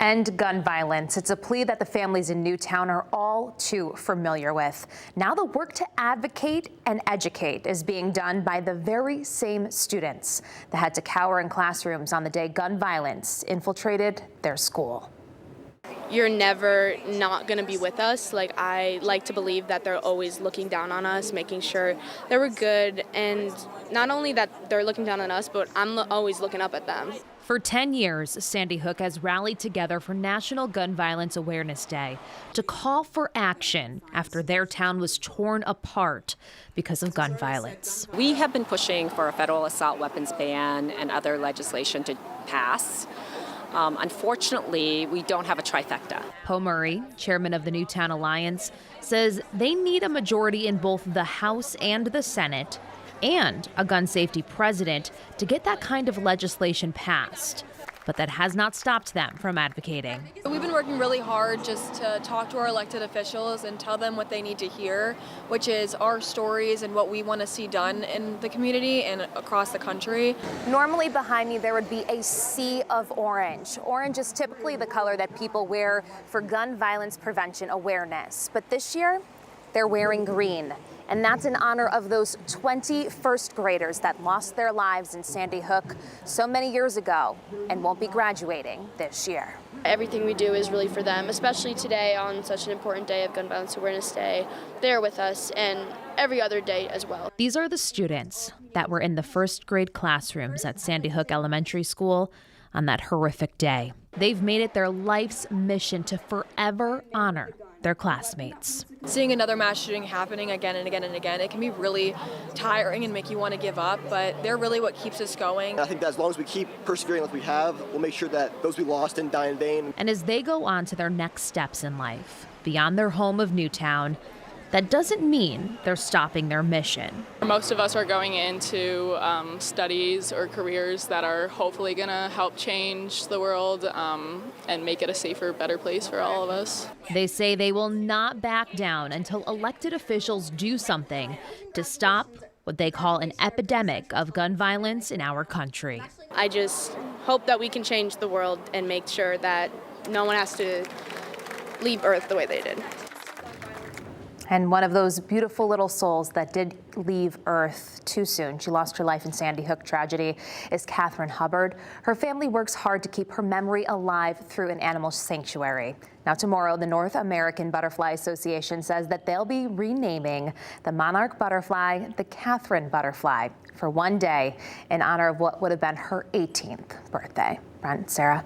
End gun violence. It's a plea that the families in Newtown are all too familiar with. Now the work to advocate and educate is being done by the very same students that had to cower in classrooms on the day gun violence infiltrated their school. You're never not going to be with us. I like to believe that they're always looking down on us, making sure that we're good, and not only that they're looking down on us, but I'm always looking up at them. For 10 years, Sandy Hook has rallied together for National Gun Violence Awareness Day to call for action after their town was torn apart because of gun violence. We have been pushing for a federal assault weapons ban and other legislation to pass. Unfortunately, we don't have a trifecta. Poe Murray, chairman of the Newtown Alliance, says they need a majority in both the House and the Senate and a gun safety president to get that kind of legislation passed. But that has not stopped them from advocating. We've been working really hard just to talk to our elected officials and tell them what they need to hear, which is our stories and what we want to see done in the community and across the country. Normally behind me there would be a sea of orange. Orange is typically the color that people wear for gun violence prevention awareness. But this year, they're wearing green. And that's in honor of those 20 first graders that lost their lives in Sandy Hook so many years ago and won't be graduating this year. Everything we do is really for them, especially today on such an important day of Gun Violence Awareness Day. They're with us, and every other day as well. These are the students that were in the first grade classrooms at Sandy Hook Elementary School on that horrific day. They've made it their life's mission to forever honor their classmates. Seeing another mass shooting happening again and again and again, it can be really tiring and make you want to give up, but they're really what keeps us going. I think that as long as we keep persevering like we have, we'll make sure that those we lost didn't die in vain. And as they go on to their next steps in life, beyond their home of Newtown, that doesn't mean they're stopping their mission. Most of us are going into studies or careers that are hopefully going to help change the world and make it a safer, better place for all of us. They say they will not back down until elected officials do something to stop what they call an epidemic of gun violence in our country. I just hope that we can change the world and make sure that no one has to leave Earth the way they did. And one of those beautiful little souls that did leave Earth too soon, she lost her life in Sandy Hook tragedy, is Catherine Hubbard. Her family works hard to keep her memory alive through an animal sanctuary. Now tomorrow, the North American Butterfly Association says that they'll be renaming the monarch butterfly the Catherine butterfly for one day in honor of what would have been her 18th birthday. Brent, Sarah.